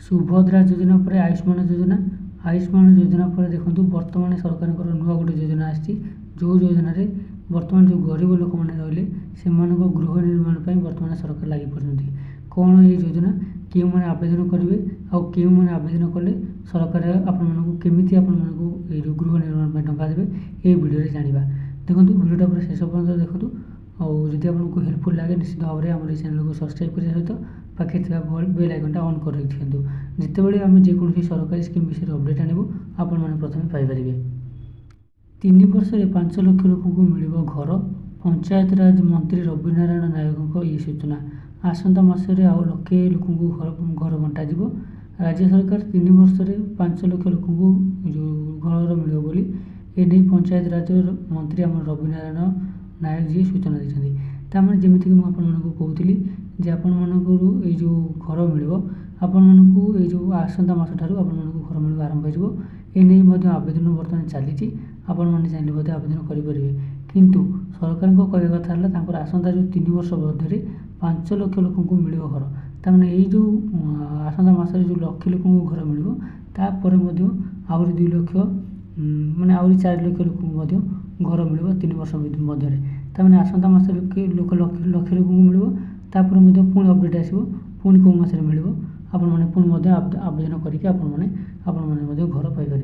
सुभद्रा योजना पर आयुष्मान योजना आयुष्मान योजना पर देखो बर्तमान सरकार नुआ गोटे योजना आसी जो योजना बर्तमान जो गरीब लोक मैंने रही से गृह निर्माण पर बर्तमान सरकार लगी पड़ती कौन ये योजना क्यों मैंने आवेदन करेंगे आउ क्यों मैंने आवेदन कले सरकार आपमि गृह निर्माण पर टंका देवे ये वीडियो जाना देखो वीडियोटा पूरा शेष पर्यटन देखो और जब आपको हेल्पफुल लगे निश्चित भाव में आम चैनल को सब्सक्राइब करने सहित पाखे बेल आइकनटा ऑन कर रखिए जितेबाला आम जेकोसी सरकारी स्कीम विषय अपडेट आणबू आपण मैंने प्रथम पाइपर 3 वर्ष में 5 लाख लोक मिल घर पंचायत राज मंत्री रवि नारायण नायकों ये सूचना आसंता मासरे आउ लक्षे लोक घर बंटा राज्य सरकार 3 वर्ष में 5 लाख लोक जो घर मिल बोली एने पंचायत राज मंत्री आम रवि नारायण नायक जी सूचना देते ताମାନେ ଯେମିତିକି ମୁଁ ଆପଣମାନଙ୍କୁ କହୁଥିଲି ଯେ ଆପଣମାନଙ୍କର ଏଇ ଯେଉଁ ଘର ମିଳିବ ଆପଣମାନଙ୍କୁ ଏଇ ଯେଉଁ ଆସନ୍ତା ମାସ ଠାରୁ ଆପଣମାନଙ୍କୁ ଘର ମିଳିବା ଆରମ୍ଭ ହୋଇଯିବ ଏ ନେଇ ମଧ୍ୟ ଆବେଦନ ବର୍ତ୍ତମାନ ଚାଲିଛି ଆପଣମାନେ ଚାହିଁଲେ ମଧ୍ୟ ଆବେଦନ କରିପାରିବେ କିନ୍ତୁ ସରକାରଙ୍କ କହିବା କଥା ହେଲା ତାଙ୍କର ଆସନ୍ତା ଯେଉଁ 3 ବର୍ଷ ମଧ୍ୟରେ 5 ଲକ୍ଷ ଲୋକଙ୍କୁ ମିଳିବ ଘର ତାମାନେ ଏଇ ଯେଉଁ ଆସନ୍ତା ମାସରେ ଯେଉଁ ଲକ୍ଷେ ଲୋକଙ୍କୁ ଘର ମିଳିବ ତାପରେ ମଧ୍ୟ ଆହୁରି 2 ଲକ୍ଷ ମାନେ ଆହୁରି 4 ଲକ୍ଷ ଲୋକଙ୍କୁ ମଧ୍ୟ घर मिल 3 वर्ष मध्य ताने आसंता मस लक्षे लोक मिल पुणी पुणी अपडेट आसो पुणी कौ मस मिल आपने पुणी आवेदन करके आपने घर पाइपर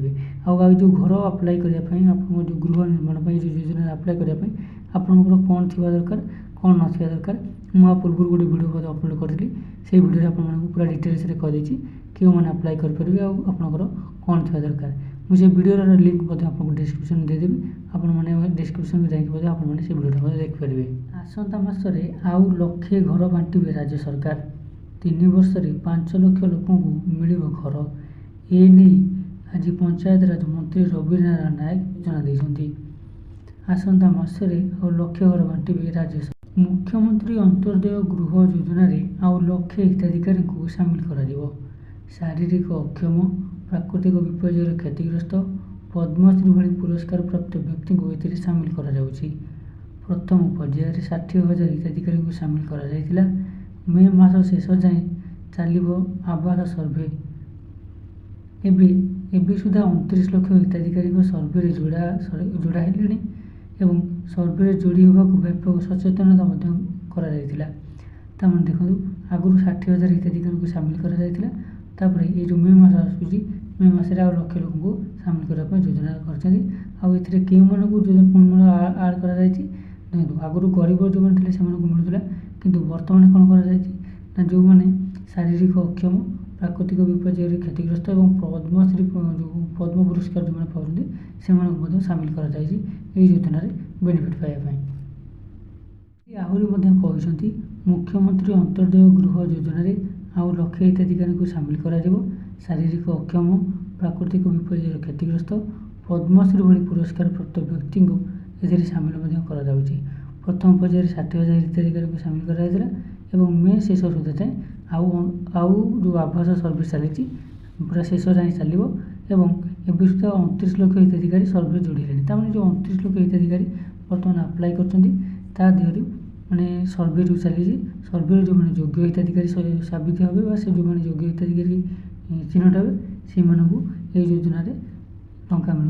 आउ जो घर अप्लाई करने आप जो गृह निर्माण जो योजना अप्लाई करने आपंकर कौन थी दरकार कौन ना दरकार मुझे पूर्व गोटे वीडियो अपलोड करी से वीडियो आपको पूरा डिटेल्स कहीदे क्यों मैंने अप्लाई करेंगे आपंकर कौन थी दरकार मुझे वीडियो लिंक आपको डिस्क्रिप्शन देदेवी आपने डिस्क्रिप्शन में जाकि आपने से वीडियो देखिपारे आसंता मासरे आउ लक्षे घर बांटे राज्य सरकार 3 वर्ष में 5 लाख लोक मिल घर एने आज पंचायत राज मंत्री रवि नारायण नायक सूचना देते आसंता मासरे आउ लक्षे घर बांटे राज्य सरकार मुख्यमंत्री अंत्योदय गृह योजना आउ लक्षे हिताधिकारी को सामिल कर शारीरिक अक्षम प्राकृतिक विपर्य क्षतिग्रस्त पद्मश्री भली पुरस्कार प्राप्त व्यक्ति को ए सामिल कर प्रथम पर्यायर 60,000 हिताधिकारी को सामिल कर मे मास शेष जाए चलो आवास सर्वे एवं सुधा 29 लाख हिताधिकारी सर्वे जोड़ा है एवं सर्वे जोड़ी होगा व्यापक सचेतनता कर देखो आगुरी 60,000 हिताधिकारी को सामिल कर ये जो मे मास आसूँ मे मसरे आ लक्षे लोक को सामिल करने योजना कर क्यों पुणी आड कर देखो आगुरी गरीब जो मैंने थे मिलूला किंतु बर्तमान कौन कर जो मैंने शारीरिक अक्षम प्राकृतिक विपर्य क्षतिग्रस्त और पद्मश्री जो पद्म पुरस्कार जो मैंने पाते से सामिल कर योजना बेनिफिट पाइबापी आहरी कहते मुख्यमंत्री अंत्योदय गृह योजना आउ लक्षे हिताधिकारी को सामिल कर शारीरिक अक्षम प्राकृतिक विपर्य क्षतिग्रस्त पद्मश्री भली पुरस्कार प्राप्त व्यक्ति को ए सामिल कर प्रथम पर्यायर 60,000 हिताधिकारी को सामिल कर मे शेष सुधा जाए आउ जो आवास सर्विस चली पूरा शेष जाए चलो एवं सुधा 29 लाख हिताधिकारी सर्वे जोड़ी मैंने जो 29 लाख हिताधिकारी बर्तमान अप्लाई कर माने सर्वे जो चली सर्वे जो मैंने योग्य हिताधिकारी साबित हे से जो मैंने योग्य हिताधिकारी चिन्हट हे से योजना टंका मिल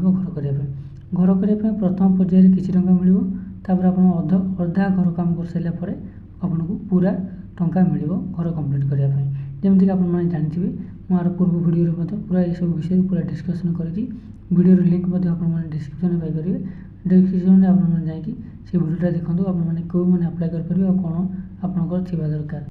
घर करने प्रथम पर्यायर किसी टंका मिल अधा घर काम कर सारापर आपको पूरा टंका मिल घर कंप्लीट करने जमीक आपने जानते मोर पूर्व वीडियो पूरा ये सब विषय पूरा डिस्कसन करी वीडियो लिंक आपने डिस्क्रिप्शन में पाइपर डिस्क्रिप्शन में आपने जाकि से वीडियोटा देखो आपने क्यों मैंने अप्लाई करेंगे और कौन आपंकर थी दरकार।